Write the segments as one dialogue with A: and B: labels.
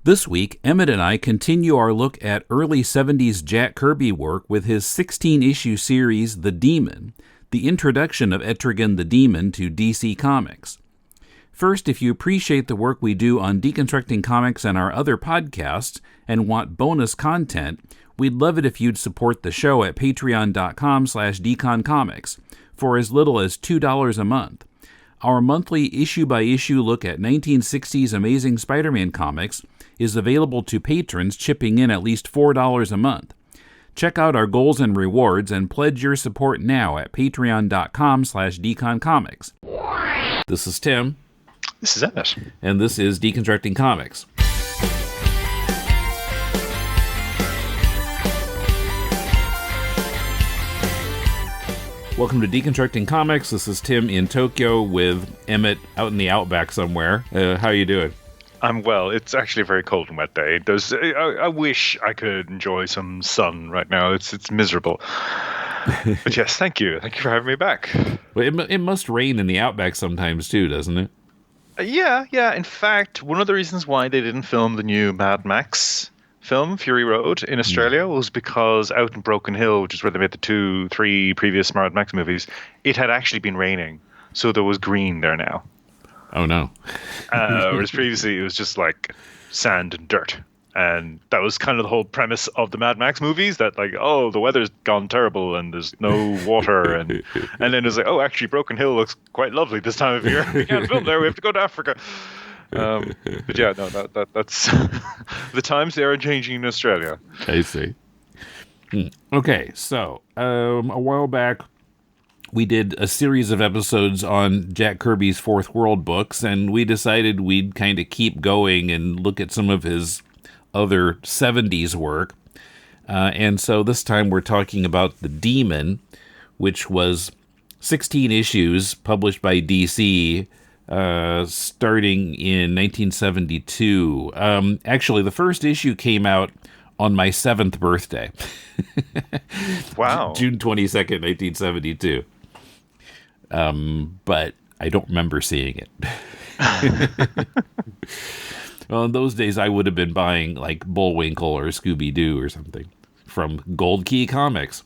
A: This week, Emmet and I continue our look at early 70s Jack Kirby work with his 16-issue series, The Demon, the introduction of Etrigan the Demon to DC Comics. First, if you appreciate the work we do on Deconstructing Comics and our other podcasts and want bonus content, we'd love it if you'd support the show at patreon.com/deconcomics for as little as $2 a month. Our monthly issue-by-issue look at 1960s Amazing Spider-Man comics is available to patrons chipping in at least $4 a month. Check out our goals and rewards and pledge your support now at patreon.com/deconcomics. This is Tim.
B: This is Emmet.
A: And this is Deconstructing Comics. Welcome to Deconstructing Comics. This is Tim in Tokyo with Emmet out in the outback somewhere. How are you doing?
B: I'm well. It's actually a very cold and wet day. I wish I could enjoy some sun right now. It's miserable. But yes, thank you. Thank you for having me back.
A: Well, it must rain in the outback sometimes too, doesn't it?
B: Yeah. In fact, one of the reasons why they didn't film the new Mad Max film, Fury Road, in Australia was because out in Broken Hill, which is where they made the 3 previous Mad Max movies, it had actually been raining. So there was green there now.
A: Oh, no.
B: Whereas previously it was just like sand and dirt. And that was kind of the whole premise of the Mad Max movies, that like, oh, the weather's gone terrible and there's no water. And then it's like, oh, actually, Broken Hill looks quite lovely this time of year. We can't film there. We have to go to Africa. But yeah, no, that's the times they are changing in Australia.
A: I see. Okay, so a while back, we did a series of episodes on Jack Kirby's Fourth World books, and we decided we'd kind of keep going and look at some of his other 70s work. And so this time we're talking about The Demon, which was 16 issues published by DC, starting in 1972. Actually, the first issue came out on my 7th birthday.
B: Wow.
A: June 22nd, 1972. But I don't remember seeing it. Well, in those days, I would have been buying like Bullwinkle or Scooby-Doo or something from Gold Key Comics.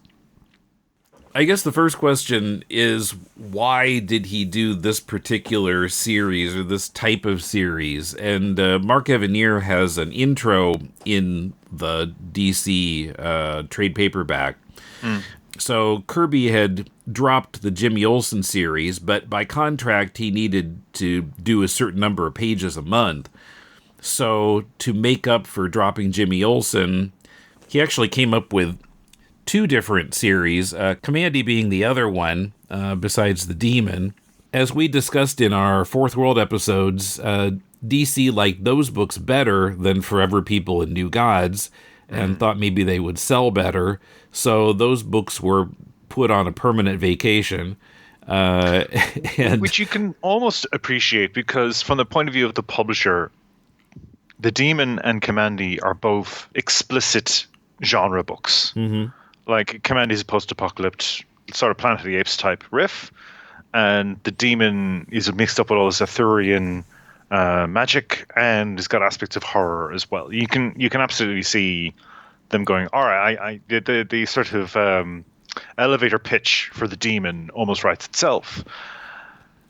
A: I guess the first question is, why did he do this particular series or this type of series? And Mark Evanier has an intro in the DC trade paperback. So Kirby had dropped the Jimmy Olsen series, but by contract, he needed to do a certain number of pages a month. So to make up for dropping Jimmy Olsen, he actually came up with 2 different series, Commandy being the other one, besides The Demon. As we discussed in our Fourth World episodes, DC liked those books better than Forever People and New Gods, and thought maybe they would sell better. So those books were put on a permanent vacation.
B: Which you can almost appreciate, because from the point of view of the publisher, The Demon and Commandy are both explicit genre books. Mm-hmm. Like, Commandy is a post-apocalypse, sort of Planet of the Apes type riff, and The Demon is mixed up with all this Arthurian magic, and it's got aspects of horror as well. You can absolutely see them going, all right, the sort of elevator pitch for The Demon almost writes itself.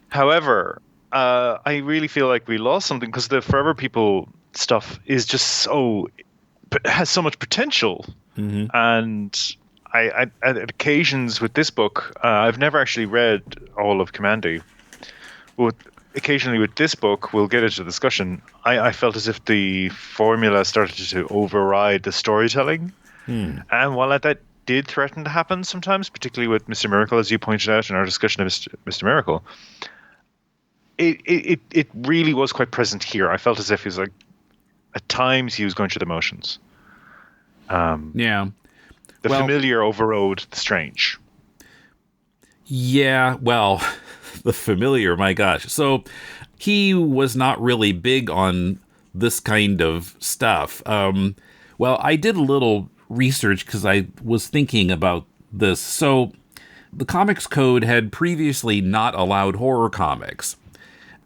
B: However, I really feel like we lost something, because the Forever People stuff is just has so much potential. Mm-hmm. And I at occasions with this book, I've never actually read all of Commandy, but occasionally with this book, we'll get into discussion, I felt as if the formula started to override the storytelling. And while that did threaten to happen sometimes, particularly with Mr. Miracle, as you pointed out in our discussion of Mr. Miracle, it really was quite present here. I felt as if he was like, at times he was going through the motions.
A: Yeah.
B: The familiar overrode the strange.
A: Yeah, well, the familiar, my gosh. So he was not really big on this kind of stuff. Well, I did a little research because I was thinking about this. So the Comics Code had previously not allowed horror comics.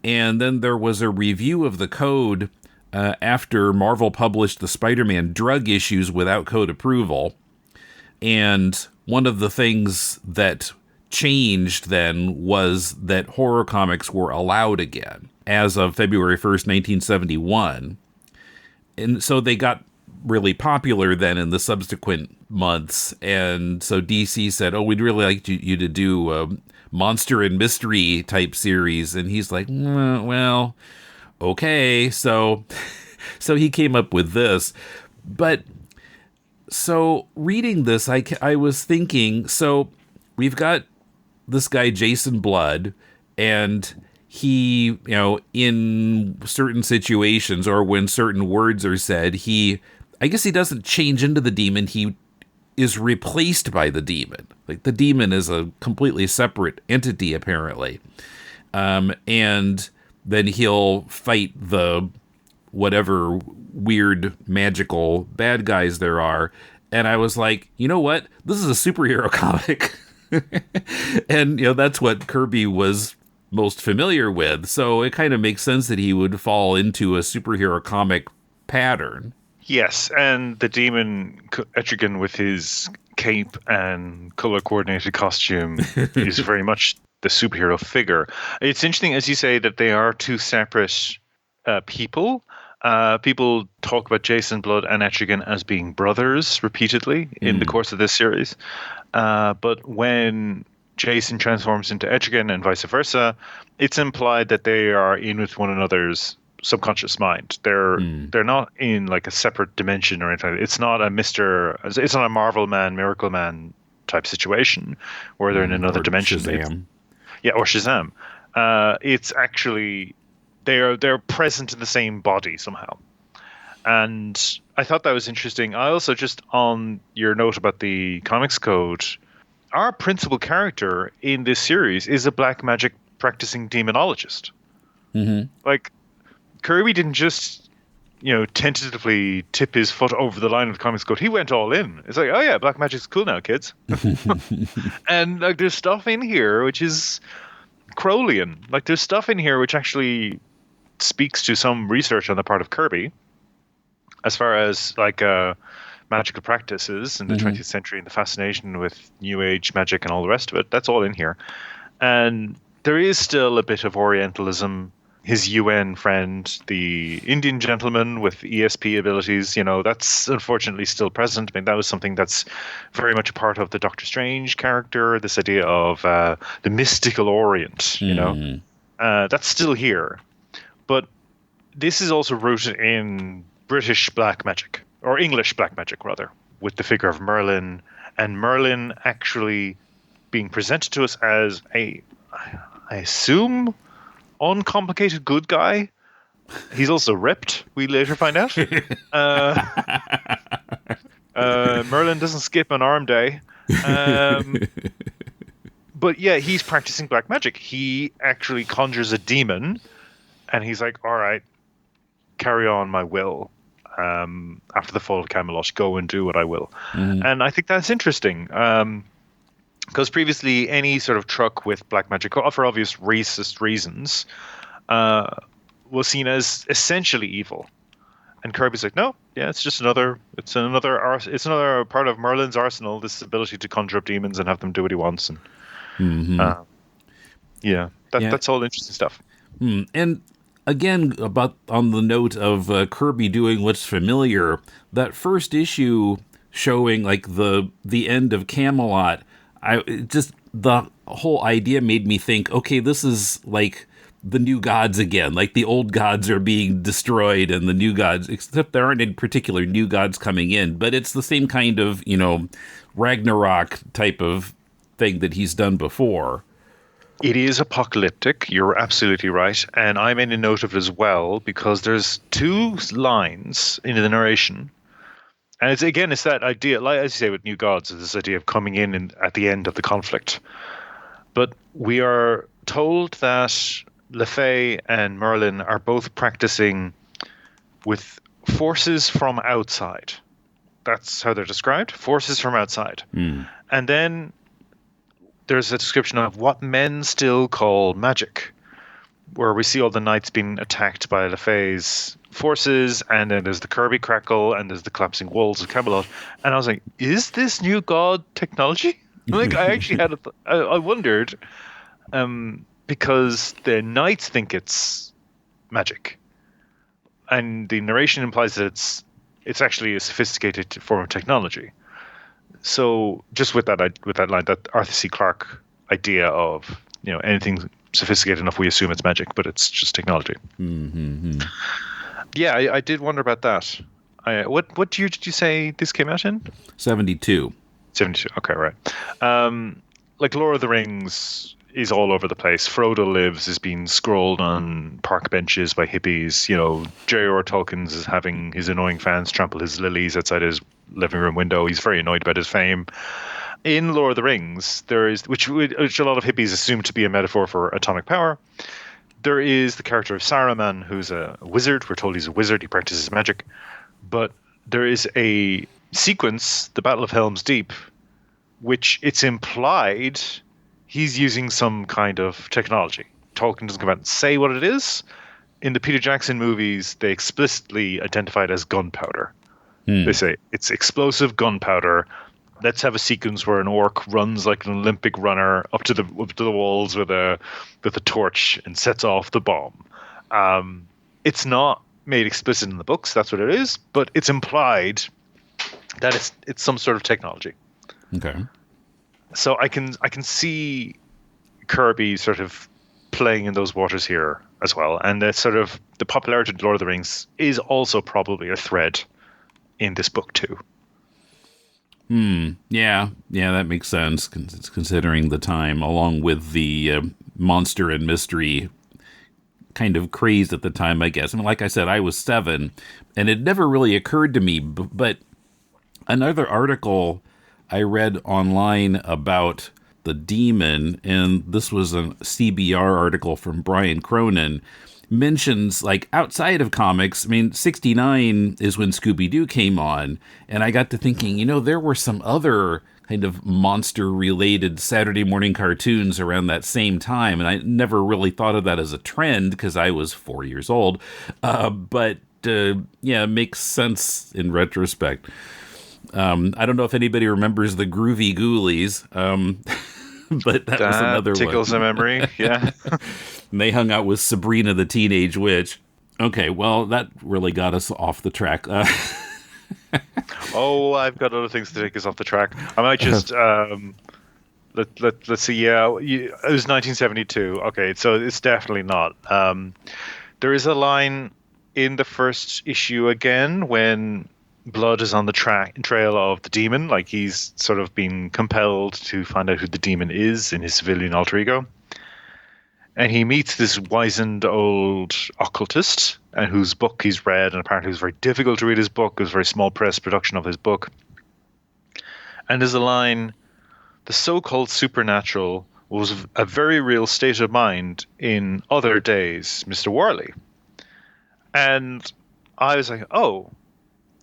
A: And then there was a review of the code after Marvel published the Spider-Man drug issues without code approval. And one of the things that changed then was that horror comics were allowed again as of February 1st, 1971. And so they got really popular then in the subsequent months. And so DC said, oh, we'd really like you to do a monster and mystery type series. And he's like, well, okay. So he came up with this. But so reading this, I was thinking, so we've got this guy, Jason Blood, and he, in certain situations or when certain words are said, I guess he doesn't change into the demon. He is replaced by the demon. Like the demon is a completely separate entity, apparently. And then he'll fight the whatever weird magical bad guys there are. And I was like, you know what? This is a superhero comic. And, that's what Kirby was most familiar with. So it kind of makes sense that he would fall into a superhero comic pattern.
B: Yes, and the demon Etrigan with his cape and color-coordinated costume is very much the superhero figure. It's interesting, as you say, that they are two separate people. People talk about Jason Blood and Etrigan as being brothers repeatedly in the course of this series. But when Jason transforms into Etrigan and vice versa, it's implied that they are in with one another's subconscious mind. They're not in like a separate dimension or anything. It's not it's not a Marvel Man, Miracle Man type situation where they're in another dimension.
A: Shazam.
B: Or Shazam. It's actually they're present in the same body somehow. And I thought that was interesting. I also, just on your note about the comics code, our principal character in this series is a black magic practicing demonologist.
A: Mm-hmm.
B: Like, Kirby didn't just, tentatively tip his foot over the line of the comics code. He went all in. It's like, oh yeah, black magic's cool now, kids. And like, there's stuff in here which is Crowleyan. Like, there's stuff in here which actually speaks to some research on the part of Kirby, as far as like magical practices in the 20th century and the fascination with New Age magic and all the rest of it. That's all in here. And there is still a bit of Orientalism. His UN friend, the Indian gentleman with ESP abilities, that's unfortunately still present. I mean, that was something that's very much a part of the Doctor Strange character, this idea of the mystical Orient, that's still here. But this is also rooted in British black magic, or English black magic, rather, with the figure of Merlin, and Merlin actually being presented to us as I assume, uncomplicated good guy. He's also ripped, we later find out. Merlin doesn't skip an arm day. But yeah, he's practicing black magic. He actually conjures a demon, and he's like, all right, carry on my will. After the fall of Camelot, go and do what I will. And I think that's interesting. Because previously, any sort of truck with black magic, for obvious racist reasons, was seen as essentially evil. And Kirby's like, no, yeah, it's another part of Merlin's arsenal. This ability to conjure up demons and have them do what he wants. And that's all interesting stuff.
A: And again, about on the note of Kirby doing what's familiar, that first issue showing like the end of Camelot, the whole idea made me think, okay, this is like the new gods again. Like the old gods are being destroyed and the new gods, except there aren't any particular new gods coming in, but it's the same kind of, Ragnarok type of thing that he's done before.
B: It is apocalyptic. You're absolutely right. And I made a note of it as well, because there's two lines in the narration. And it's that idea, like as you say with New Gods, this idea of coming in at the end of the conflict. But we are told that LeFay and Merlin are both practicing with forces from outside. That's how they're described, forces from outside. And then there's a description of what men still call magic. where we see all the knights being attacked by LeFay's forces, and then there's the Kirby crackle, and there's the collapsing walls of Camelot. And I was like, is this new god technology? Like, I actually had I wondered, because the knights think it's magic, and the narration implies that it's actually a sophisticated form of technology. So just with that line, that Arthur C. Clarke idea of, anything sophisticated enough, we assume it's magic, but it's just technology.
A: Mm-hmm.
B: Yeah, I did wonder about that. What year did you say this came out in?
A: 72.
B: 72. Okay, right. Like Lord of the Rings is all over the place. Frodo Lives is being scrolled on park benches by hippies. J.R.R. Tolkien's is having his annoying fans trample his lilies outside his living room window. He's very annoyed about his fame. In Lord of the Rings, there is, which a lot of hippies assume to be a metaphor for atomic power, there is the character of Saruman, who's a wizard. We're told he's a wizard. He practices magic. But there is a sequence, the Battle of Helm's Deep, which it's implied he's using some kind of technology. Tolkien doesn't come out and say what it is. In the Peter Jackson movies, they explicitly identify it as gunpowder. They say it's explosive gunpowder. Let's have a sequence where an orc runs like an Olympic runner up to the walls with a torch and sets off the bomb. It's not made explicit in the books. That's what it is, but it's implied that it's some sort of technology.
A: Okay.
B: So I can see Kirby sort of playing in those waters here as well, and that sort of the popularity of Lord of the Rings is also probably a thread in this book too.
A: Yeah, that makes sense, considering the time, along with the monster and mystery kind of craze at the time, I guess. I mean, like I said, I was 7, and it never really occurred to me, but another article I read online about the demon, and this was a CBR article from Brian Cronin, mentions, like, outside of comics, I mean, 69 is when Scooby-Doo came on, and I got to thinking, there were some other kind of monster-related Saturday morning cartoons around that same time, and I never really thought of that as a trend, because I was 4 years old, but it makes sense in retrospect. I don't know if anybody remembers the Groovy Ghoulies, but that was another one.
B: Tickles a memory, yeah.
A: And they hung out with Sabrina the Teenage Witch. Okay, well, that really got us off the track.
B: I've got other things to take us off the track. I might just let's see. Yeah, it was 1972. Okay, so it's definitely not. There is a line in the first issue again when Blood is on the trail of the demon, like he's sort of been compelled to find out who the demon is in his civilian alter ego. And he meets this wizened old occultist, and whose book he's read, and apparently it was very difficult to read his book. It was a very small press production of his book. And there's a line, the so-called supernatural was a very real state of mind in other days, Mr. Worley. And I was like, oh,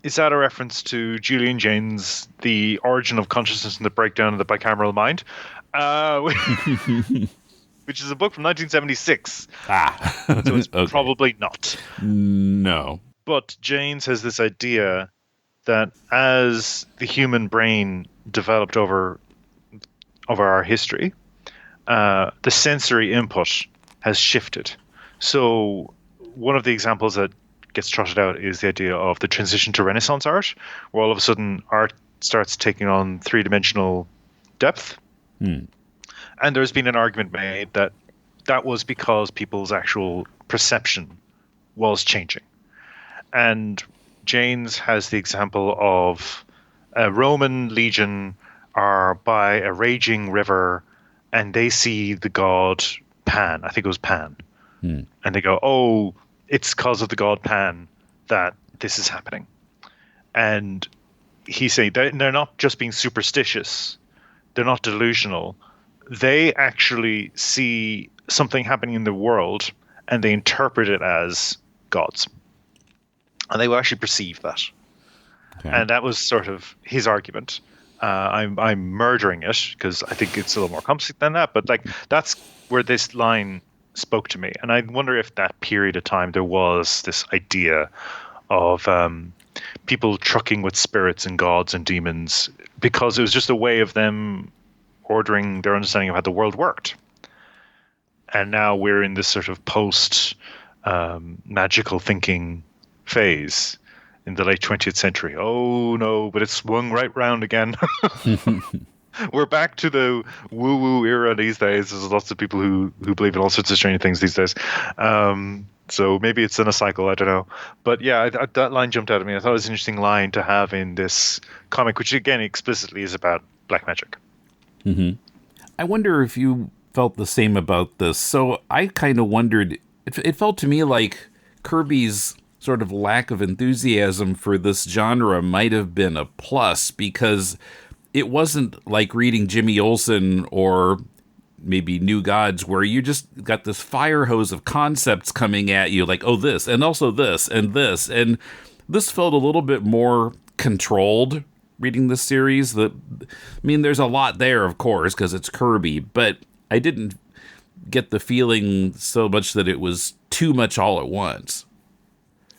B: is that a reference to Julian Jaynes' The Origin of Consciousness and the Breakdown of the Bicameral Mind? Which is a book from 1976. So it's okay. Probably not.
A: No.
B: But Jaynes has this idea that as the human brain developed over our history, the sensory input has shifted. So one of the examples that gets trotted out is the idea of the transition to Renaissance art, where all of a sudden art starts taking on three-dimensional depth. And there's been an argument made that was because people's actual perception was changing. And Jaynes has the example of a Roman legion are by a raging river, and they see the god Pan. I think it was Pan. And they go, oh, it's because of the god Pan that this is happening. And he's saying they're not just being superstitious. They're not delusional. They actually see something happening in the world and they interpret it as gods. And they will actually perceive that. Okay. And that was sort of his argument. I'm murdering it because I think it's a little more complicated than that. But like that's where this line spoke to me. And I wonder if that period of time there was this idea of people trucking with spirits and gods and demons because it was just a way of them ordering their understanding of how the world worked. And now we're in this sort of post magical thinking phase in the late 20th century. Oh no, but it's swung right round again. We're back to the woo-woo era these days. There's lots of people who believe in all sorts of strange things these days. So maybe it's in a cycle, I don't know. But yeah, that line jumped out at me. I thought it was an interesting line to have in this comic, which again explicitly is about black magic.
A: Mm-hmm. I wonder if you felt the same about this. So I kind of wondered, it felt to me like Kirby's sort of lack of enthusiasm for this genre might have been a plus, because it wasn't like reading Jimmy Olsen or maybe New Gods, where you just got this fire hose of concepts coming at you, like, oh, this, and also this, and this. And this felt a little bit more controlled reading this series. There's a lot there, of course, because it's Kirby, but I didn't get the feeling so much that it was too much all at once.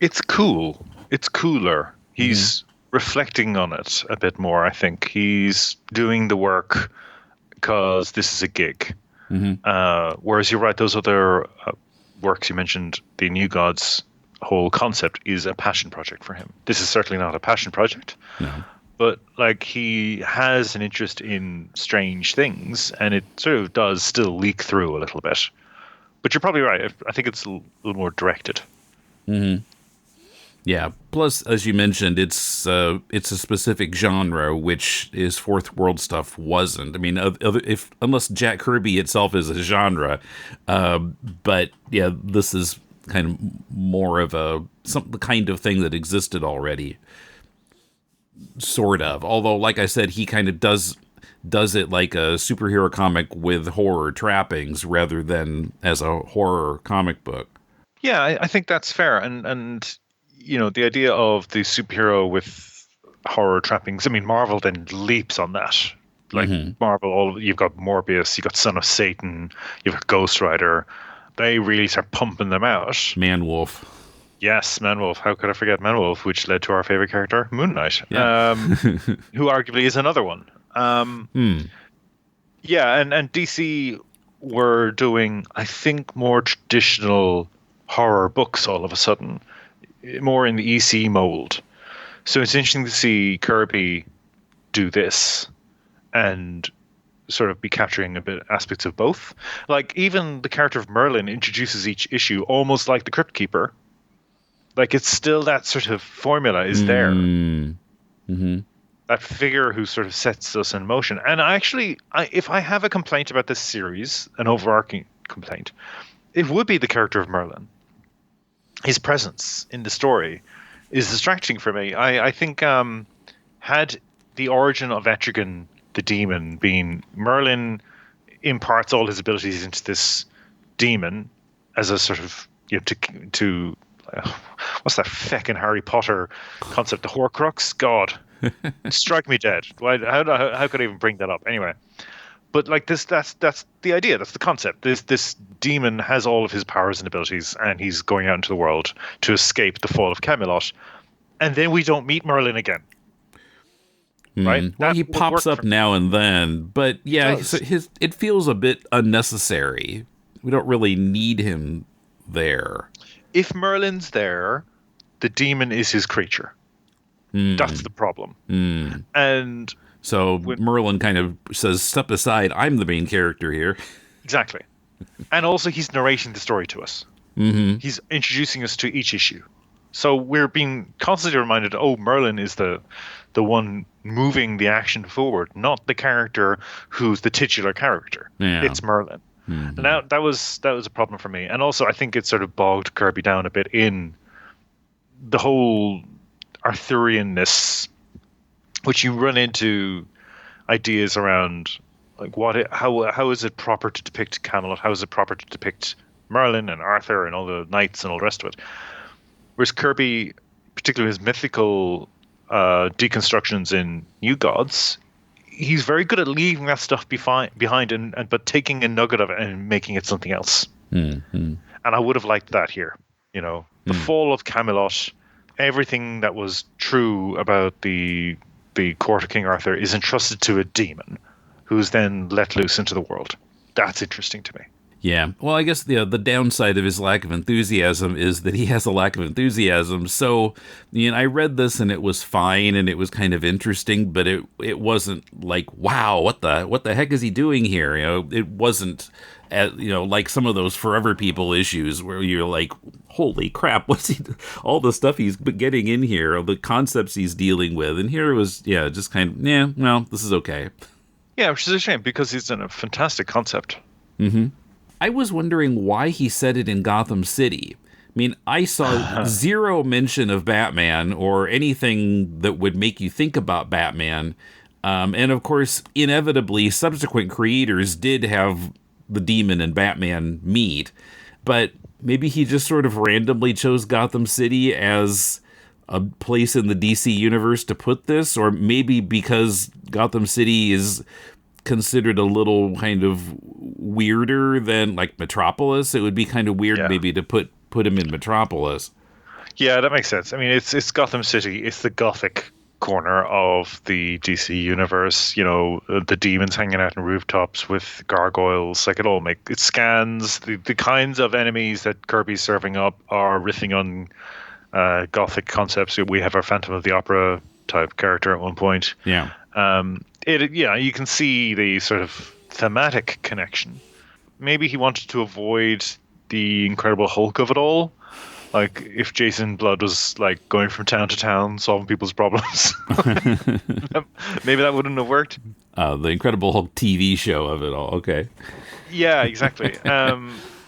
B: It's cool. It's cooler. He's reflecting on it a bit more, I think. He's doing the work because this is a gig. Whereas you're right, those other works you mentioned, the New Gods whole concept is a passion project for him. This is certainly not a passion project. No. But like, he has an interest in strange things, and it sort of does still leak through a little bit. But you're probably right. I think it's a little more directed. Mm-hmm.
A: Yeah. Plus, as you mentioned, it's a specific genre, which is Fourth World stuff wasn't. I mean, unless Jack Kirby itself is a genre, but yeah, this is kind of more of the kind of thing that existed already, sort of. Although, like I said, he kind of does it like a superhero comic with horror trappings rather than as a horror comic book.
B: Yeah, I think that's fair, and. You know, the idea of the superhero with horror trappings. I mean, Marvel then leaps on that. Like Marvel, you've got Morbius, you've got Son of Satan, you've got Ghost Rider. They really start pumping them out.
A: Man-Wolf.
B: Yes, Man-Wolf. How could I forget Man-Wolf, which led to our favorite character, Moon Knight, who arguably is another one. Yeah, and DC were doing, I think, more traditional horror books all of a sudden. More in the EC mold. So it's interesting to see Kirby do this and sort of be capturing a bit aspects of both. Like, even the character of Merlin introduces each issue almost like the Crypt Keeper. Like, it's still that sort of formula is there. Mm-hmm. That figure who sort of sets us in motion. And if I have a complaint about this series, an overarching complaint, it would be the character of Merlin. His presence in the story is distracting for me. I think had the origin of Etrigan the demon been Merlin imparts all his abilities into this demon as a sort of, you know, to what's that feckin' Harry Potter concept, the Horcrux? God, strike me dead. How could I even bring that up? Anyway. But like this, that's the idea. That's the concept. This demon has all of his powers and abilities, and he's going out into the world to escape the fall of Camelot. And then we don't meet Merlin again, right?
A: Well, he pops up now and then, but yeah, it feels a bit unnecessary. We don't really need him there.
B: If Merlin's there, the demon is his creature. That's the problem. And
A: so Merlin kind of says, step aside, I'm the main character here.
B: Exactly. And also he's narrating the story to us. He's introducing us to each issue. So we're being constantly reminded, Merlin is the one moving the action forward, not the character who's the titular character. Yeah. It's Merlin. And that was a problem for me. And also I think it sort of bogged Kirby down a bit in the whole Arthurianness, which you run into ideas around, like how is it proper to depict Camelot? How is it proper to depict Merlin and Arthur and all the knights and all the rest of it? Whereas Kirby, particularly his mythical deconstructions in New Gods, he's very good at leaving that stuff behind but taking a nugget of it and making it something else.
A: Mm-hmm.
B: And I would have liked that here. You know, the fall of Camelot, everything that was true about the court of King Arthur is entrusted to a demon, who's then let loose into the world. That's interesting to me.
A: Yeah. Well, I guess the downside of his lack of enthusiasm is that he has a lack of enthusiasm. So, I read this and it was fine and it was kind of interesting, but it wasn't like, wow, what the heck is he doing here? It wasn't like some of those Forever People issues where you're like, holy crap, what's he all the stuff he's getting in here, the concepts he's dealing with. And here it was, just kind of, well, this is okay.
B: Yeah, which is a shame because he's done a fantastic concept.
A: Mm-hmm. I was wondering why he said it in Gotham City. I mean, I saw zero mention of Batman or anything that would make you think about Batman. And of course, inevitably, subsequent creators did have the Demon and Batman meet. But maybe he just sort of randomly chose Gotham City as a place in the DC universe to put this. Or maybe because Gotham City is considered a little kind of weirder than like Metropolis. It would be kind of weird maybe to put him in Metropolis.
B: Yeah, that makes sense. I mean, it's Gotham City. It's the gothic corner of the DC universe. The demons hanging out in rooftops with gargoyles. Like it scans the kinds of enemies that Kirby's serving up are riffing on gothic concepts. We have our Phantom of the Opera type character at one point.
A: Yeah.
B: You can see the sort of thematic connection. Maybe he wanted to avoid the Incredible Hulk of it all. Like if Jason Blood was like going from town to town solving people's problems. Maybe that wouldn't have worked.
A: The Incredible Hulk TV show of it all. Okay.
B: Yeah, exactly.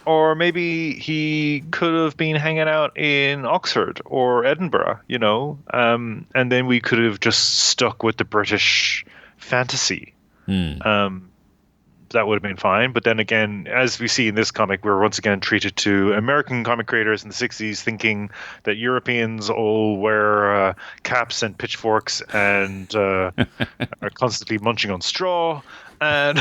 B: Or maybe he could have been hanging out in Oxford or Edinburgh, and then we could have just stuck with the British fantasy. That would have been fine. But then again, as we see in this comic, we're once again treated to American comic creators in the 60s thinking that Europeans all wear caps and pitchforks and are constantly munching on straw. And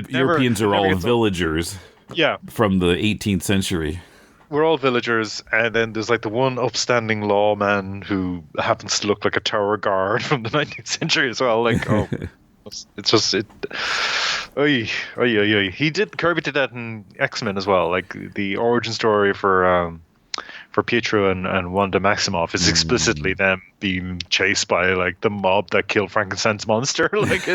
A: Europeans are all villagers.
B: Yeah.
A: From the 18th century.
B: We're all villagers, and then there's like the one upstanding lawman who happens to look like a tower guard from the 19th century as well. Like, it's just it. Oy. Kirby did that in X-Men as well. Like the origin story for Pietro and Wanda Maximoff is explicitly them being chased by like the mob that killed Frankenstein's monster. Like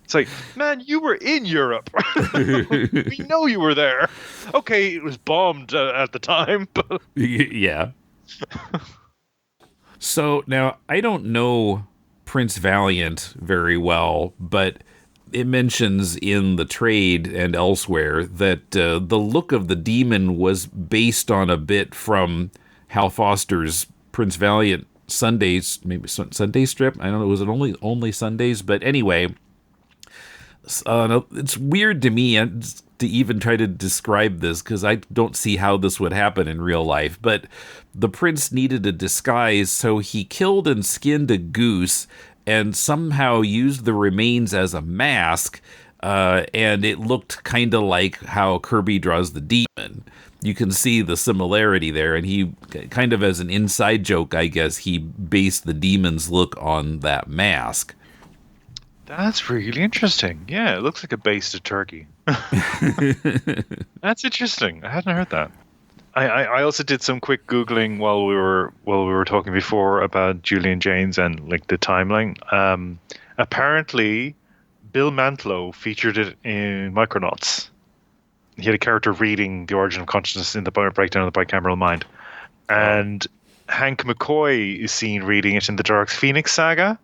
B: it's like, man, you were in Europe. We know you were there. Okay, it was bombed at the time, but
A: yeah. So now I don't know Prince Valiant very well, but it mentions in the trade and elsewhere that the look of the demon was based on a bit from Hal Foster's Prince Valiant Sundays, maybe Sunday strip. I don't know. Was it only Sundays? But anyway. It's weird to me to even try to describe this because I don't see how this would happen in real life. But the prince needed a disguise, so he killed and skinned a goose and somehow used the remains as a mask. And it looked kind of like how Kirby draws the demon. You can see the similarity there. And he kind of as an inside joke, I guess, he based the demon's look on that mask.
B: That's really interesting. Yeah, it looks like a basted turkey. That's interesting. I hadn't heard that. I also did some quick Googling while we were talking before about Julian Jaynes and like the timeline. Apparently, Bill Mantlo featured it in Micronauts. He had a character reading The Origin of Consciousness in the Breakdown of the Bicameral Mind, and Hank McCoy is seen reading it in the Dark Phoenix saga.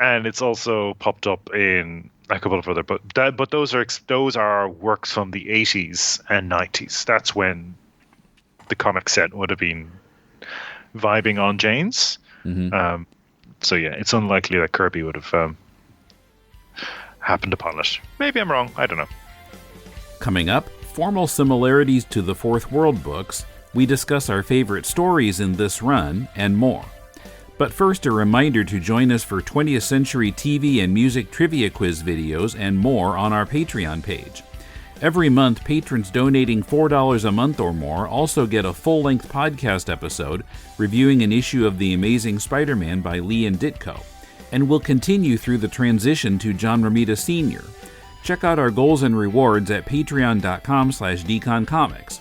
B: And it's also popped up in a couple of other, but those are works from the 80s and 90s. That's when the comic set would have been vibing on Jaynes. Mm-hmm. So yeah, it's unlikely that Kirby would have happened upon it. Maybe I'm wrong. I don't know.
A: Coming up, formal similarities to the Fourth World books. We discuss our favorite stories in this run and more. But first, a reminder to join us for 20th Century TV and music trivia quiz videos and more on our Patreon page. Every month, patrons donating $4 a month or more also get a full-length podcast episode reviewing an issue of The Amazing Spider-Man by Lee and Ditko, and will continue through the transition to John Romita Sr. Check out our goals and rewards at patreon.com/deconcomics.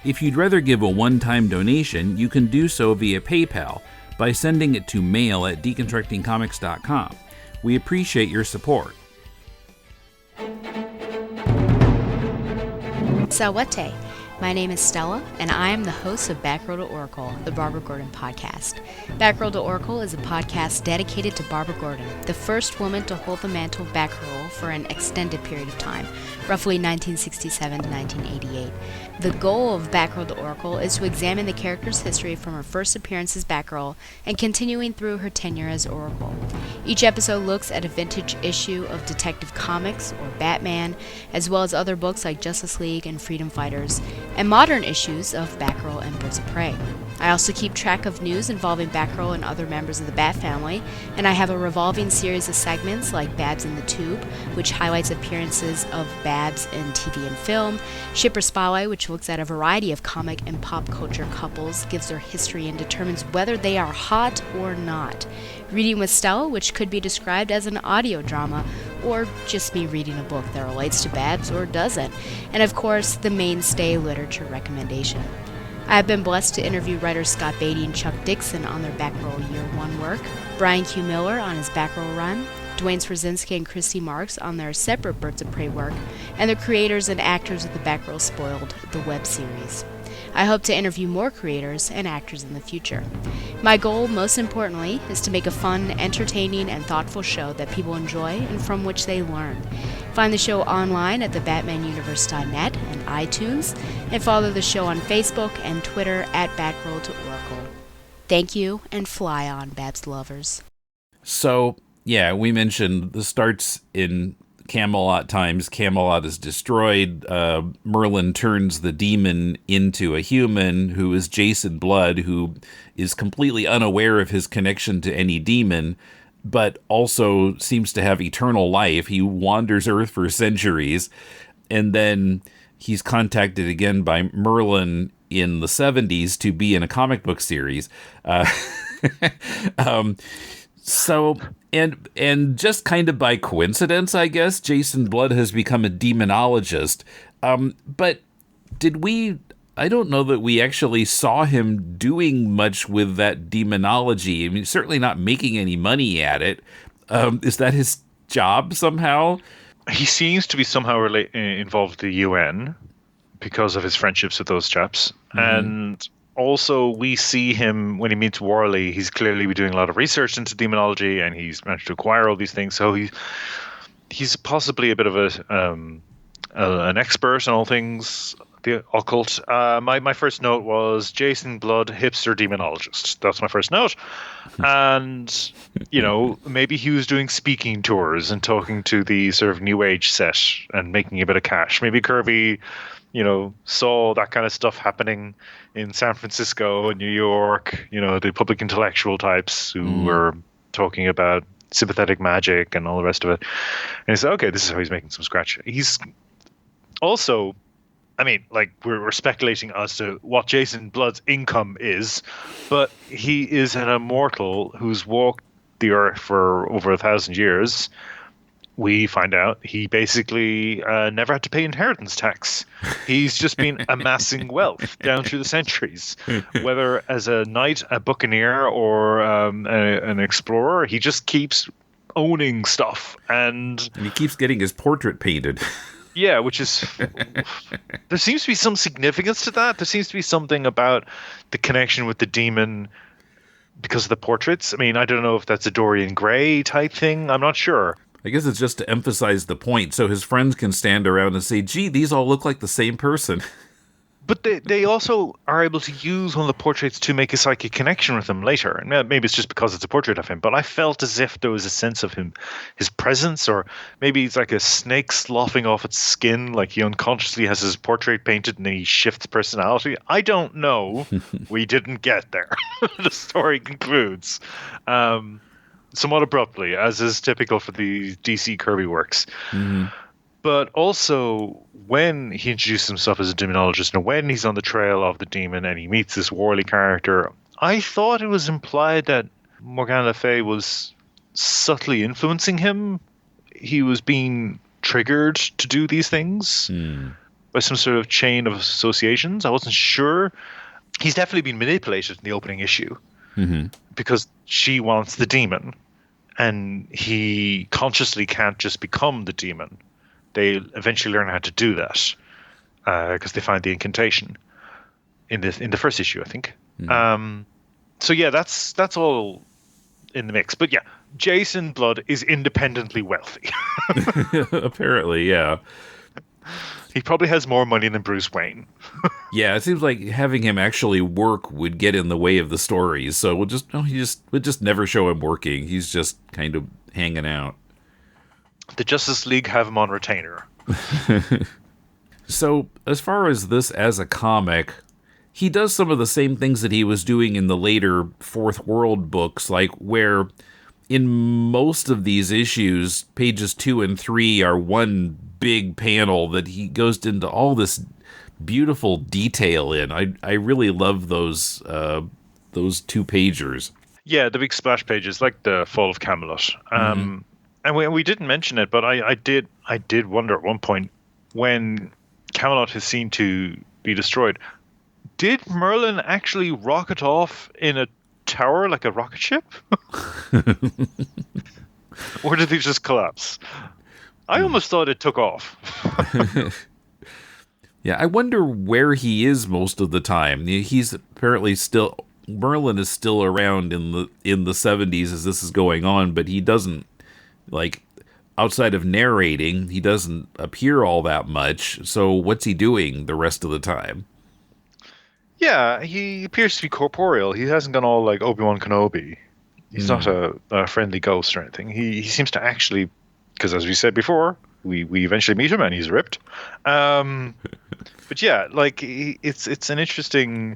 A: If you'd rather give a one-time donation, you can do so via PayPal by sending it to mail@deconstructingcomics.com. We appreciate your support.
C: Sawate. My name is Stella, and I am the host of Batgirl to Oracle, the Barbara Gordon podcast. Batgirl to Oracle is a podcast dedicated to Barbara Gordon, the first woman to hold the mantle of Batgirl for an extended period of time, roughly 1967 to 1988. The goal of Batgirl to Oracle is to examine the character's history from her first appearance as Batgirl and continuing through her tenure as Oracle. Each episode looks at a vintage issue of Detective Comics or Batman, as well as other books like Justice League and Freedom Fighters, and modern issues of Batgirl and Birds of Prey. I also keep track of news involving Batgirl and other members of the Bat family, and I have a revolving series of segments like Babs in the Tube, which highlights appearances of Babs in TV and film, Shipper Spotlight, which looks at a variety of comic and pop culture couples, gives their history, and determines whether they are hot or not, Reading with Stella, which could be described as an audio drama, or just me reading a book that relates to Babs or doesn't, and of course, the mainstay literature recommendation. I have been blessed to interview writers Scott Beatty and Chuck Dixon on their Batgirl Year 1 work, Brian Q. Miller on his Batgirl run, Dwayne Swarzynski and Christy Marks on their separate Birds of Prey work, and the creators and actors of the Batgirl Spoiled, the web series. I hope to interview more creators and actors in the future. My goal, most importantly, is to make a fun, entertaining, and thoughtful show that people enjoy and from which they learn. Find the show online at thebatmanuniverse.net and iTunes, and follow the show on Facebook and Twitter at Batgirl to Oracle. Thank you, and fly on, Babs lovers.
A: So, yeah, we mentioned this starts in Camelot times. Camelot is destroyed. Merlin turns the demon into a human who is Jason Blood, who is completely unaware of his connection to any demon, but also seems to have eternal life. He wanders Earth for centuries, and then he's contacted again by Merlin in the 70s to be in a comic book series. So, and just kind of by coincidence, I guess, Jason Blood has become a demonologist. But I don't know that we actually saw him doing much with that demonology. I mean, certainly not making any money at it. Is that his job somehow?
B: He seems to be somehow involved with the UN because of his friendships with those chaps. Mm-hmm. And also, we see him when he meets Worley. He's clearly doing a lot of research into demonology, and he's managed to acquire all these things. So he's possibly a bit of an expert on all things the occult. My first note was Jason Blood, hipster demonologist. That's my first note. And maybe he was doing speaking tours and talking to the sort of new age set and making a bit of cash. Maybe Kirby, saw that kind of stuff happening in San Francisco and New York, the public intellectual types who were talking about sympathetic magic and all the rest of it. And he said, okay, this is how he's making some scratch. He's also, we're speculating as to what Jason Blood's income is, but he is an immortal who's walked the earth for over 1,000 years. We find out he basically never had to pay inheritance tax. He's just been amassing wealth down through the centuries. Whether as a knight, a buccaneer, or an explorer, he just keeps owning stuff. And
A: he keeps getting his portrait painted.
B: Yeah, which is... there seems to be some significance to that. There seems to be something about the connection with the demon because of the portraits. I don't know if that's a Dorian Gray type thing. I'm not sure.
A: I guess it's just to emphasize the point so his friends can stand around and say, gee, these all look like the same person.
B: But they also are able to use one of the portraits to make a psychic connection with him later. And maybe it's just because it's a portrait of him, but I felt as if there was a sense of him, his presence, or maybe it's like a snake sloughing off its skin, like he unconsciously has his portrait painted and he shifts personality. I don't know. We didn't get there. The story concludes somewhat abruptly, as is typical for the DC Kirby works.
A: Mm-hmm.
B: But also, when he introduces himself as a demonologist and when he's on the trail of the demon and he meets this Worley character, I thought it was implied that Morgana Le Fay was subtly influencing him. He was being triggered to do these things by some sort of chain of associations. I wasn't sure. He's definitely been manipulated in the opening issue because she wants the demon and he consciously can't just become the demon. They eventually learn how to do that because they find the incantation in the first issue, I think. So yeah, that's all in the mix. But yeah, Jason Blood is independently wealthy.
A: Apparently, yeah.
B: He probably has more money than Bruce Wayne.
A: Yeah, it seems like having him actually work would get in the way of the stories. So we'll just never show him working. He's just kind of hanging out.
B: The Justice League have him on retainer.
A: So, as far as this as a comic, he does some of the same things that he was doing in the later Fourth World books, like where in most of these issues, pages 2 and 3 are one big panel that he goes into all this beautiful detail in. I really love those 2-pagers.
B: Yeah, the big splash pages, like the Fall of Camelot. And we didn't mention it, but I did wonder at one point when Camelot is seen to be destroyed, did Merlin actually rocket off in a tower like a rocket ship? Or did he just collapse? I almost thought it took off.
A: Yeah, I wonder where he is most of the time. He's apparently still... Merlin is still around in the 70s as this is going on, but he doesn't... Like, outside of narrating, he doesn't appear all that much. So what's he doing the rest of the time?
B: Yeah, he appears to be corporeal. He hasn't gone all like Obi-Wan Kenobi. He's not a friendly ghost or anything. He seems to actually, because as we said before, we eventually meet him and he's ripped. But yeah, like it's an interesting...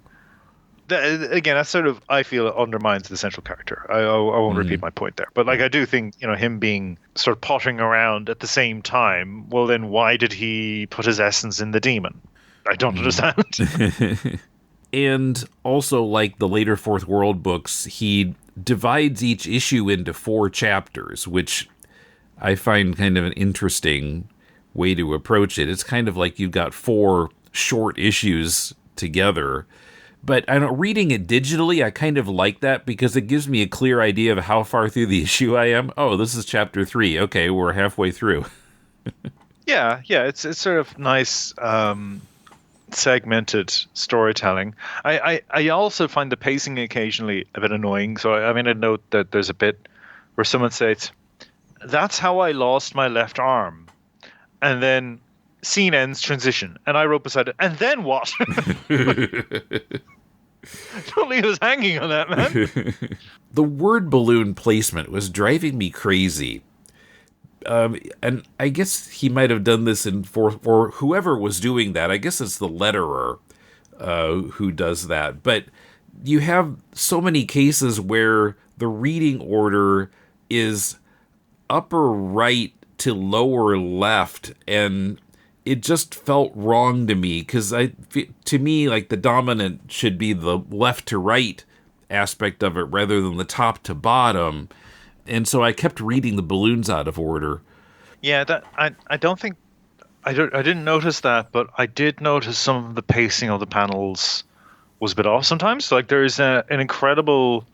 B: Again, that sort of, I feel, undermines the central character. I won't repeat my point there. But like, I do think, him being sort of pottering around at the same time, well, then why did he put his essence in the demon? I don't understand.
A: And also, like the later Fourth World books, he divides each issue into 4 chapters, which I find kind of an interesting way to approach it. It's kind of like you've got 4 short issues together. But reading it digitally, I kind of like that because it gives me a clear idea of how far through the issue I am. Oh, this is chapter 3. Okay, we're halfway through.
B: Yeah, it's sort of nice segmented storytelling. I also find the pacing occasionally a bit annoying. So I note that there's a bit where someone says, "That's how I lost my left arm," and then scene ends, transition, and I wrote beside it, and then what? Don't leave us hanging on that, man.
A: The word balloon placement was driving me crazy. And I guess he might have done this or whoever was doing that. I guess it's the letterer who does that. But you have so many cases where the reading order is upper right to lower left, and it just felt wrong to me because to me, like, the dominant should be the left to right aspect of it rather than the top to bottom. And so I kept reading the balloons out of order.
B: Yeah, I didn't notice that, but I did notice some of the pacing of the panels was a bit off sometimes. Like, there's an incredible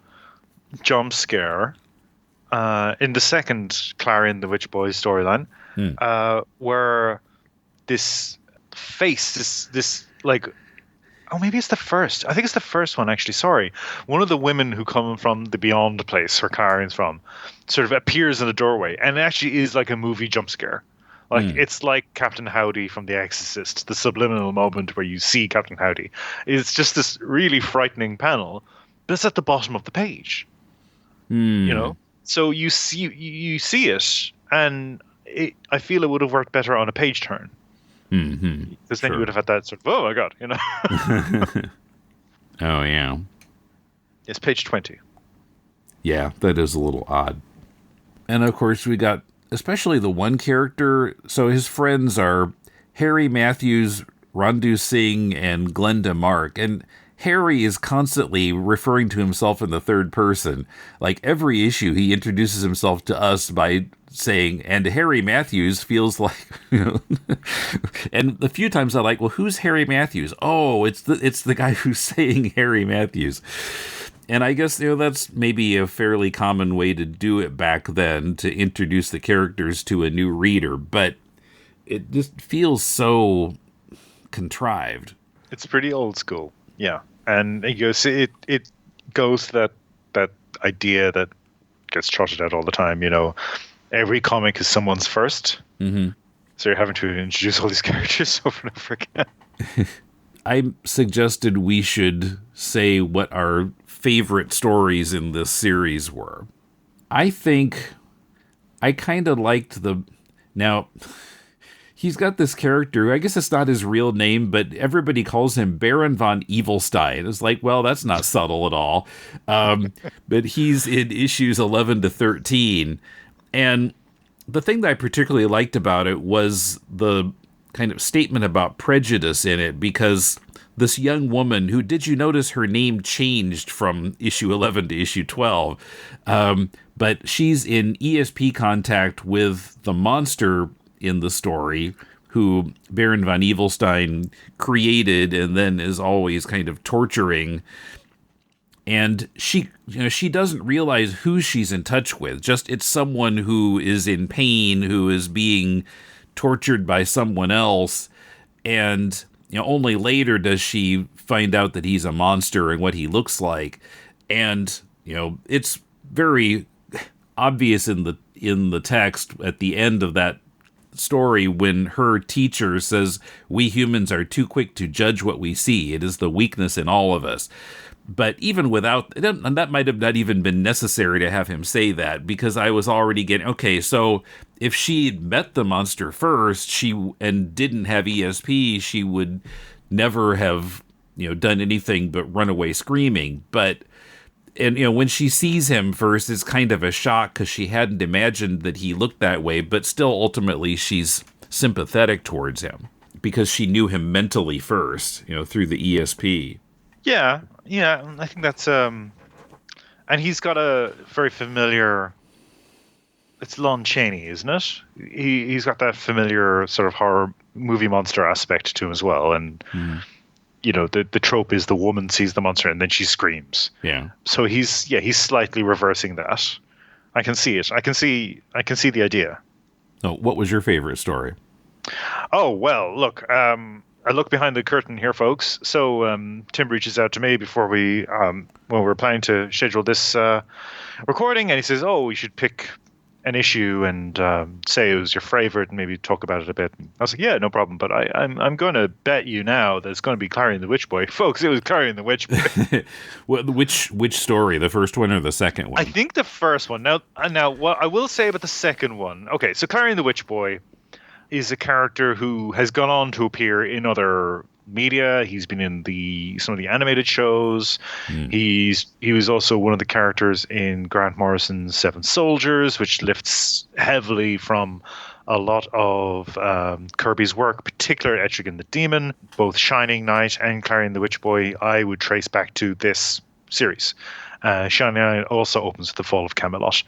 B: jump scare in the second Clarion the Witch Boy storyline, where this face, this like, oh, maybe it's the first. I think it's the first one, actually. Sorry. One of the women who come from the Beyond place where Clarion's from sort of appears in the doorway, and it actually is like a movie jump scare. Like it's like Captain Howdy from The Exorcist, the subliminal moment where you see Captain Howdy. It's just this really frightening panel, but it's at the bottom of the page. You know, so you see it, and I feel it would have worked better on a page turn. Because then you would have had that sort of, oh my god, you know.
A: Oh yeah.
B: It's page 20.
A: Yeah, that is a little odd. And of course we got especially the one character. So his friends are Harry Matthews, Randu Singh, and Glenda Mark. And Harry is constantly referring to himself in the third person. Like every issue, he introduces himself to us by saying, and Harry Matthews feels like, you know. And a few times I'm like, well, who's Harry Matthews? Oh, it's the guy who's saying Harry Matthews. And I guess, you know, that's maybe a fairly common way to do it back then, to introduce the characters to a new reader. But it just feels so contrived.
B: It's pretty old school, yeah. And it goes to that idea that gets trotted out all the time. You know, every comic is someone's first. So you're having to introduce all these characters over and over again.
A: I suggested we should say what our favorite stories in this series were. I think I kind of liked now, he's got this character, I guess it's not his real name, but everybody calls him Baron von Evilstein. It's like, well, that's not subtle at all. But he's in issues 11 to 13. And the thing that I particularly liked about it was the kind of statement about prejudice in it, because this young woman who, did you notice her name changed from issue 11 to issue 12? But she's in ESP contact with the monster in the story, who Baron von Evilstein created and then is always kind of torturing. And she doesn't realize who she's in touch with. Just it's someone who is in pain, who is being tortured by someone else. And only later does she find out that he's a monster and what he looks like. And it's very obvious in the text at the end of that story when her teacher says, "We humans are too quick to judge what we see. It is the weakness in all of us." But even without, and that might have not even been necessary to have him say that, because I was already getting, okay, so if she'd met the monster first, and didn't have ESP, she would never have, done anything but run away screaming. And when she sees him first, it's kind of a shock because she hadn't imagined that he looked that way, but still ultimately she's sympathetic towards him because she knew him mentally first, through the ESP.
B: Yeah, I think that's and he's got a very familiar. It's Lon Chaney, isn't it? He's got that familiar sort of horror movie monster aspect to him as well, and the trope is the woman sees the monster and then she screams.
A: Yeah.
B: So he's slightly reversing that. I can see it. I can see the idea.
A: Oh, what was your favorite story?
B: Oh well, look. I look behind the curtain here, folks. So Tim reaches out to me before we were planning to schedule this recording, and he says, "Oh, we should pick an issue and say it was your favorite, and maybe talk about it a bit." And I was like, "Yeah, no problem." But I'm going to bet you now that it's going to be Clarion the Witch Boy, folks. It was Clarion the Witch Boy.
A: Well, which story? The first one or the second one?
B: I think the first one. Now, what I will say about the second one. Okay, so Clarion the Witch Boy is a character who has gone on to appear in other media. He's been in some of the animated shows. He was also one of the characters in Grant Morrison's Seven Soldiers, which lifts heavily from a lot of Kirby's work, particularly Etrigan the Demon. Both Shining Knight and Clarion the Witch Boy I would trace back to this series. Shining Knight also opens with the fall of Camelot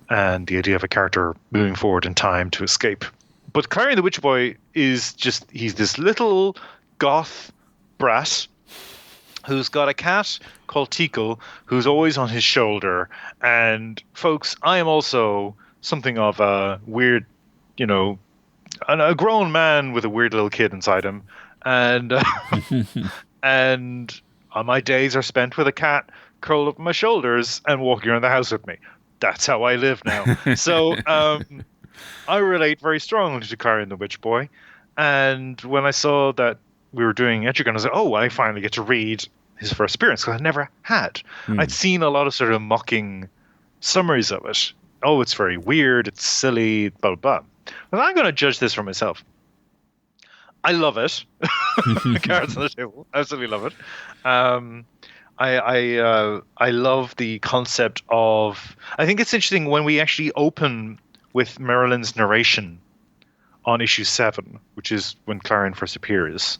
B: and the idea of a character moving forward in time to escape. But Clarion the Witch Boy is he's this little goth brat who's got a cat called Tico who's always on his shoulder. And folks, I am also something of a weird, a grown man with a weird little kid inside him. And and my days are spent with a cat curled up on my shoulders and walking around the house with me. That's how I live now. So I relate very strongly to Clarion the Witch Boy. And when I saw that we were doing Etrigan, I was like, oh, I finally get to read his first appearance, because I never had. I'd seen a lot of sort of mocking summaries of it. Oh, it's very weird, it's silly, blah, blah, blah. But I'm going to judge this for myself. I love it. Cards on the table. Absolutely love it. I love the concept of... I think it's interesting when we actually open with Merlin's narration on issue 7, which is when Clarion first appears.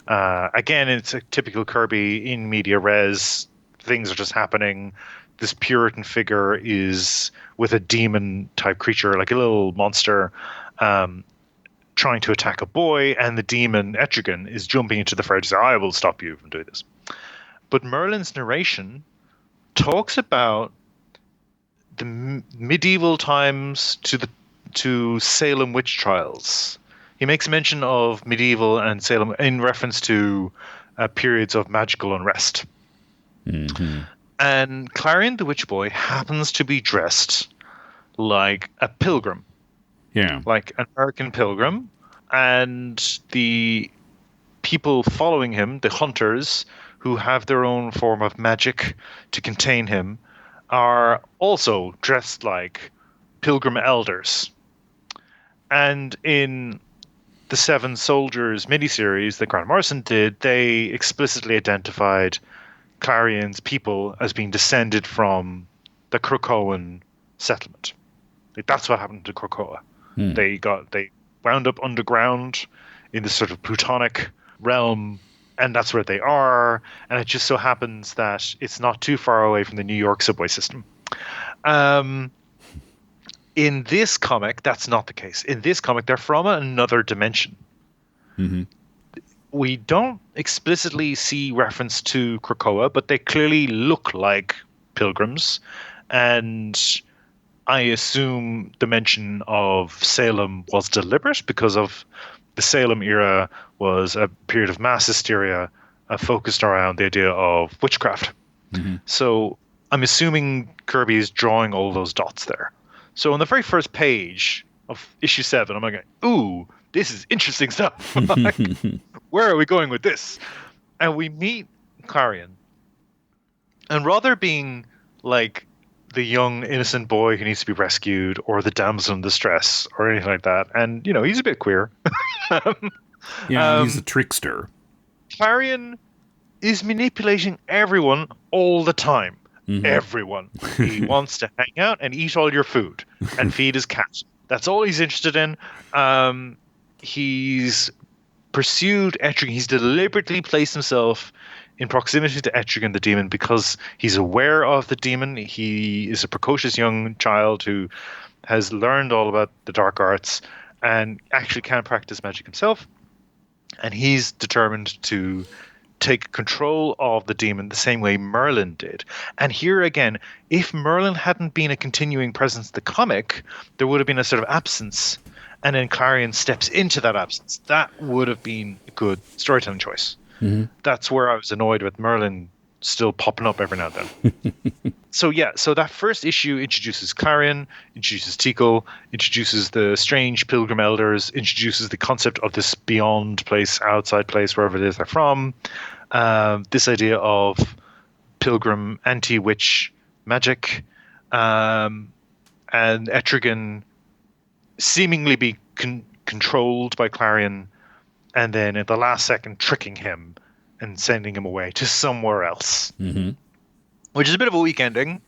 B: Again, it's a typical Kirby in media res. Things are just happening. This Puritan figure is with a demon-type creature, like a little monster, trying to attack a boy, and the demon, Etrigan, is jumping into the fray to say, I will stop you from doing this. But Merlin's narration talks about the medieval times to Salem witch trials. He makes mention of medieval and Salem in reference to periods of magical unrest.
A: Mm-hmm.
B: And Clarion the Witch Boy happens to be dressed like a pilgrim.
A: Yeah.
B: Like an American pilgrim. And the people following him, the hunters, who have their own form of magic to contain him, are also dressed like pilgrim elders. And in the Seven Soldiers miniseries that Grant Morrison did, they explicitly identified Clarion's people as being descended from the Krakoan settlement. Like, that's what happened to Krakoa. They wound up underground in this sort of Plutonic realm, and that's where they are. And it just so happens that it's not too far away from the New York subway system. In this comic, that's not the case. In this comic, they're from another dimension.
A: Mm-hmm.
B: We don't explicitly see reference to Krakoa, but they clearly look like pilgrims. And I assume the mention of Salem was deliberate, because of the Salem era was a period of mass hysteria focused around the idea of witchcraft. Mm-hmm. So I'm assuming Kirby is drawing all those dots there. So on the very first page of issue 7, I'm like, ooh, this is interesting stuff. Like, where are we going with this? And we meet Clarion. And rather being like the young innocent boy who needs to be rescued, or the damsel in distress, or anything like that, and he's a bit queer.
A: He's a trickster.
B: Clarion is manipulating everyone all the time. Mm-hmm. Everyone. He wants to hang out and eat all your food and feed his cat. That's all he's interested in. He's pursued Etrigan. He's deliberately placed himself in proximity to Etrigan the demon because he's aware of the demon. He is a precocious young child who has learned all about the dark arts and actually can practice magic himself. And he's determined to take control of the demon the same way Merlin did. And here again, if Merlin hadn't been a continuing presence in the comic, there would have been a sort of absence, and then Clarion steps into that absence. That would have been a good storytelling choice. Mm-hmm. That's where I was annoyed with Merlin still popping up every now and then. So that first issue introduces Clarion, introduces Tikal, introduces the strange pilgrim elders, introduces the concept of this beyond place, outside place, wherever it is they're from. This idea of pilgrim anti-witch magic, and Etrigan seemingly be controlled by Clarion, and then at the last second tricking him and sending him away to somewhere else. Mm-hmm. Which is a bit of a weak ending,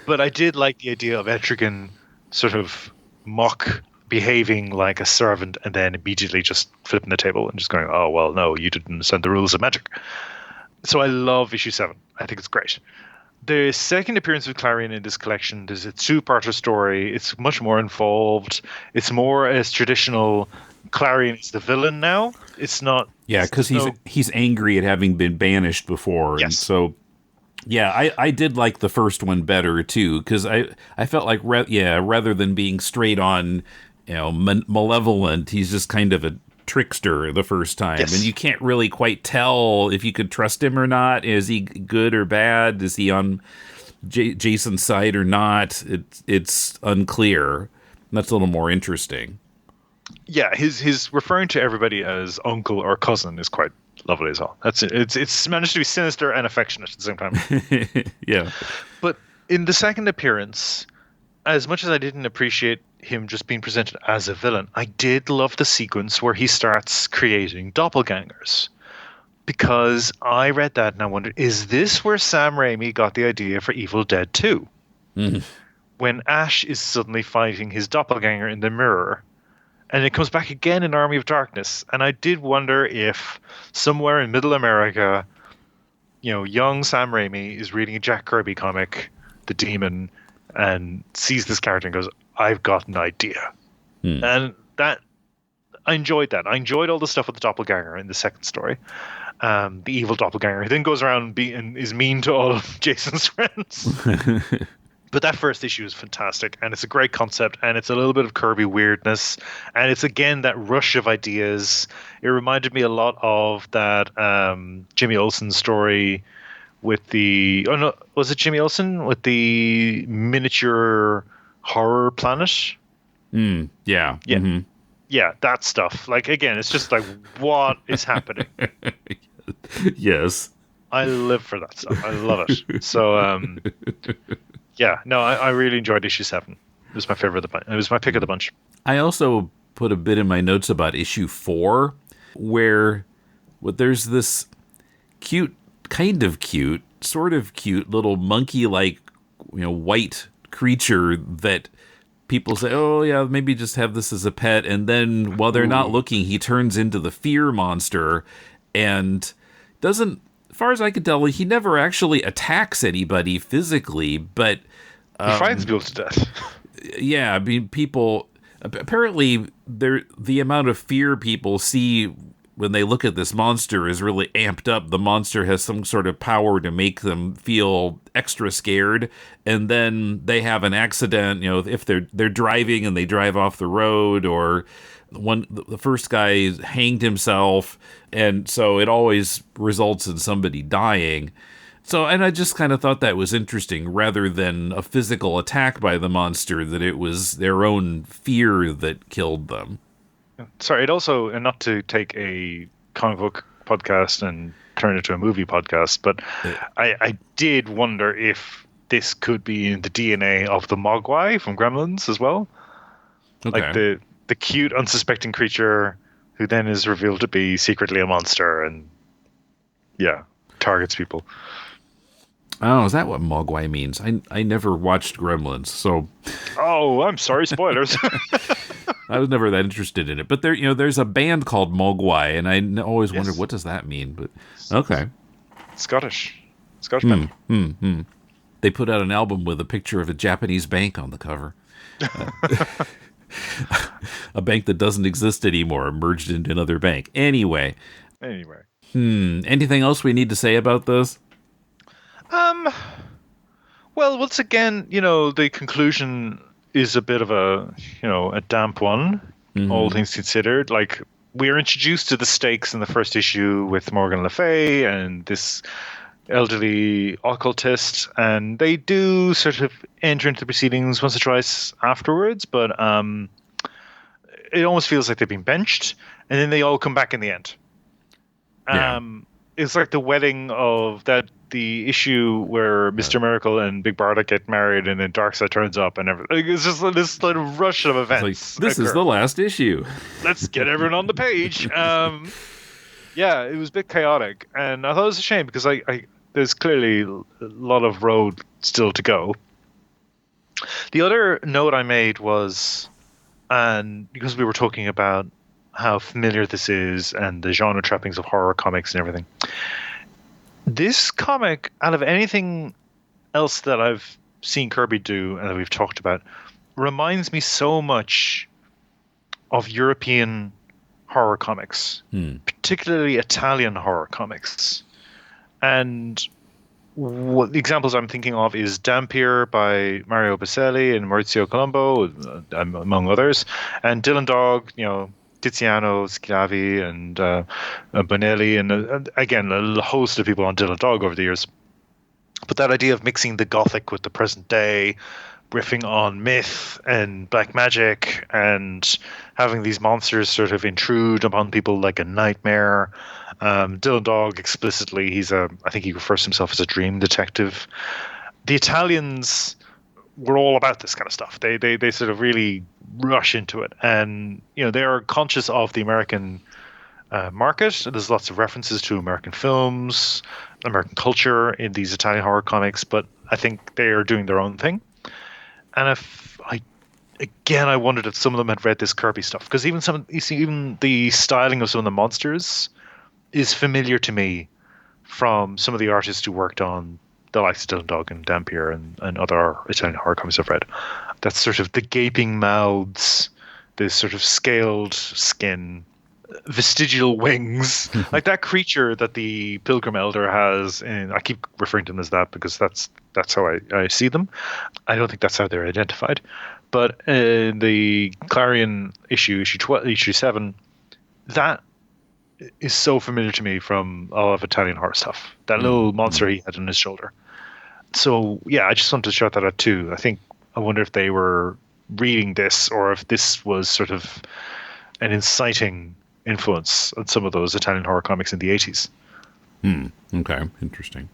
B: but I did like the idea of Etrigan sort of mock behaving like a servant and then immediately just flipping the table and just going, oh, well, no, you didn't understand the rules of magic. So I love issue 7. I think it's great. The second appearance of Clarion in this collection, there's a 2-parter story. It's much more involved. It's more as traditional. Clarion is the villain now. It's not.
A: Yeah, because he's angry at having been banished before.
B: Yes.
A: And so, yeah, I did like the first one better, too, because I felt like, rather than being straight on, malevolent, he's just kind of a trickster the first time. Yes. And you can't really quite tell if you could trust him or not. Is he good or bad? Is he on Jason's side or not? It's unclear. That's a little more interesting.
B: Yeah, his referring to everybody as uncle or cousin is quite lovely as well. It's managed to be sinister and affectionate at the same time.
A: Yeah.
B: But in the second appearance, as much as I didn't appreciate him just being presented as a villain, I did love the sequence where he starts creating doppelgangers. Because I read that and I wondered, is this where Sam Raimi got the idea for Evil Dead 2?
A: Mm.
B: When Ash is suddenly fighting his doppelganger in the mirror, and it comes back again in Army of Darkness. And I did wonder if somewhere in Middle America, young Sam Raimi is reading a Jack Kirby comic, The Demon, and sees this character and goes, I've got an idea. And that, I enjoyed that. I enjoyed all the stuff with the doppelganger in the second story. The evil doppelganger who then goes around and is mean to all of Jason's friends. But that first issue is fantastic, and it's a great concept, and it's a little bit of Kirby weirdness, and it's again that rush of ideas. It reminded me a lot of that Jimmy Olsen story with was it Jimmy Olsen with the miniature horror planet?
A: Yeah.
B: Yeah.
A: Mm-hmm.
B: Yeah, that stuff. Like, again, it's just like, what is happening?
A: Yes.
B: I live for that stuff. I love it. So, yeah, no, I really enjoyed issue 7. It was my favorite of the bunch. It was my pick of the bunch.
A: I also put a bit in my notes about issue 4, where there's this sort of cute little monkey-like, white creature that people say, oh yeah, maybe just have this as a pet, and then while they're not looking, he turns into the fear monster, and doesn't, as far as I can tell, he never actually attacks anybody physically, but
B: he frightens people to death.
A: Yeah, I mean, people apparently the amount of fear people see when they look at this monster is really amped up. The monster has some sort of power to make them feel extra scared, and then they have an accident, if they're driving and they drive off the road, or the first guy hanged himself, and so it always results in somebody dying. So, and I just kind of thought that was interesting, rather than a physical attack by the monster, that it was their own fear that killed them.
B: Sorry, it also, and not to take a comic book podcast and turn it into a movie podcast, but I did wonder if this could be in the DNA of the Mogwai from Gremlins as well. Okay. Like the cute, unsuspecting creature who then is revealed to be secretly a monster and, targets people.
A: Oh, is that what Mogwai means? I never watched Gremlins, so...
B: Oh, I'm sorry, spoilers.
A: I was never that interested in it. But there's a band called Mogwai, and I always wondered, what does that mean? But okay.
B: Scottish band.
A: They put out an album with a picture of a Japanese bank on the cover. A bank that doesn't exist anymore, merged into another bank. Anyway. Anything else we need to say about this?
B: Well, once again, the conclusion is a bit of a damp one, all things considered. Like, we're introduced to the stakes in the first issue with Morgan Le Fay and this elderly occultist, and they do sort of enter into the proceedings once or twice afterwards, but it almost feels like they've been benched, and then they all come back in the end. It's like the wedding of the issue where Mr. Miracle and Big Barda get married, and then Darkseid turns up, and everything. It's just this little rush of events.
A: Like, this is the last issue.
B: Let's get everyone on the page. It was a bit chaotic, and I thought it was a shame because there's clearly a lot of road still to go. The other note I made was, and because we were talking about how familiar this is and the genre trappings of horror comics and everything, this comic, out of anything else that I've seen Kirby do and that we've talked about, reminds me so much of European horror comics, particularly Italian horror comics. And what the examples I'm thinking of is Dampier by Mario Baselli and Maurizio Colombo, among others, and Dylan Dog, Tiziano Schiavi and Bonelli, and again a host of people on Dylan Dog over the years. But that idea of mixing the gothic with the present day, riffing on myth and black magic and having these monsters sort of intrude upon people like a nightmare. Dylan Dog explicitly, I think he refers to himself as a dream detective. The Italians were all about this kind of stuff. They sort of really rush into it, and they are conscious of the American market. There's lots of references to American films, American culture in these Italian horror comics, but I think they are doing their own thing. And I wondered if some of them had read this Kirby stuff, because even the styling of some of the monsters is familiar to me from some of the artists who worked on the likes of Dylan Dog and Dampier and other Italian horror comics I've read. That's sort of the gaping mouths, this sort of scaled skin, vestigial wings, like that creature that the Pilgrim Elder has. And I keep referring to them as that because that's how I see them. I don't think that's how they're identified. But in the Clarion issue 7, that is so familiar to me from a lot of Italian horror stuff. That little monster he had on his shoulder. So yeah, I just wanted to shout that out too. I wonder if they were reading this, or if this was sort of an inciting influence on some of those Italian horror comics in the 80s.
A: Okay, interesting.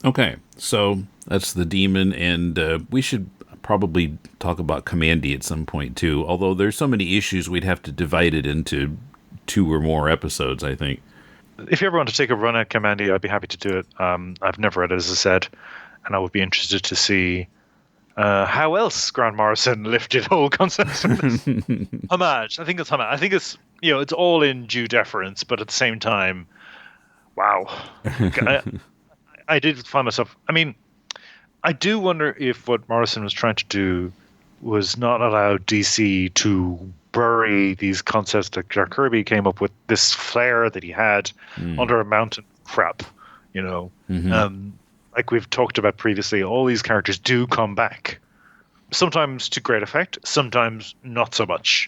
A: Okay, so that's the Demon, and we should probably talk about Kamandi at some point too, although there's so many issues we'd have to divide it into 2 or more episodes, I think.
B: If you ever want to take a run at Kamandi, I'd be happy to do it. I've never read it, as I said, and I would be interested to see how else Grant Morrison lifted whole concepts from this. Homage. I think it's homage. I think it's it's all in due deference, but at the same time, wow. I did find myself. I mean, I do wonder if what Morrison was trying to do was not allow DC to bury these concepts that Jack Kirby came up with, this flair that he had under a mountain of crap, like we've talked about previously. All these characters do come back, sometimes to great effect, sometimes not so much.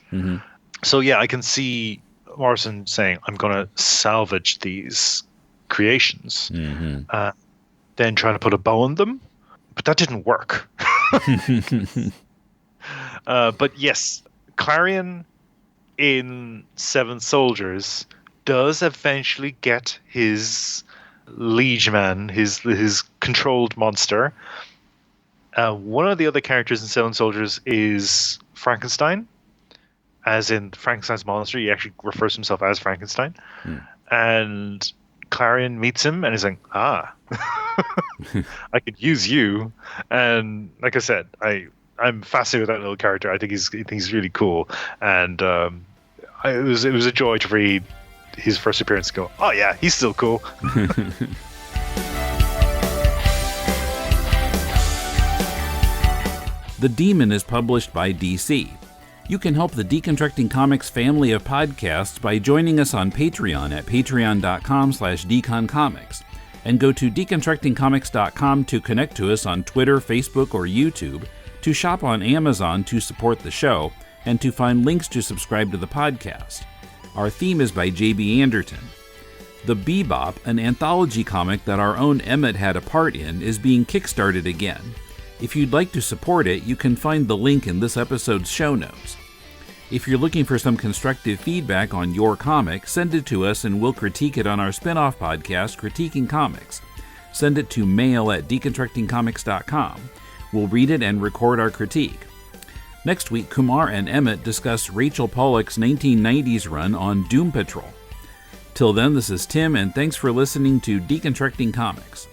B: So yeah, I can see Morrison saying, I'm going to salvage these creations, then trying to put a bow on them, but that didn't work. But yes, Clarion in Seven Soldiers does eventually get his liege man, his controlled monster. One of the other characters in Seven Soldiers is Frankenstein, as in Frankenstein's monster. He actually refers to himself as Frankenstein. And Clarion meets him and he's like, I could use you. And like I said, I'm fascinated with that little character. I think he's really cool, and it was a joy to read his first appearance and go, oh yeah, he's still cool.
A: The Demon is published by DC. You can help the Deconstructing Comics family of podcasts by joining us on Patreon at patreon.com/deconcomics, and go to deconstructingcomics.com to connect to us on Twitter, Facebook, or YouTube, to shop on Amazon to support the show, and to find links to subscribe to the podcast. Our theme is by J.B. Anderton. The Bebop, an anthology comic that our own Emmet had a part in, is being kickstarted again. If you'd like to support it, you can find the link in this episode's show notes. If you're looking for some constructive feedback on your comic, send it to us and we'll critique it on our spin-off podcast, Critiquing Comics. Send it to mail@deconstructingcomics.com. We'll read it and record our critique. Next week, Kumar and Emmet discuss Rachel Pollack's 1990s run on Doom Patrol. Till then, this is Tim, and thanks for listening to Deconstructing Comics.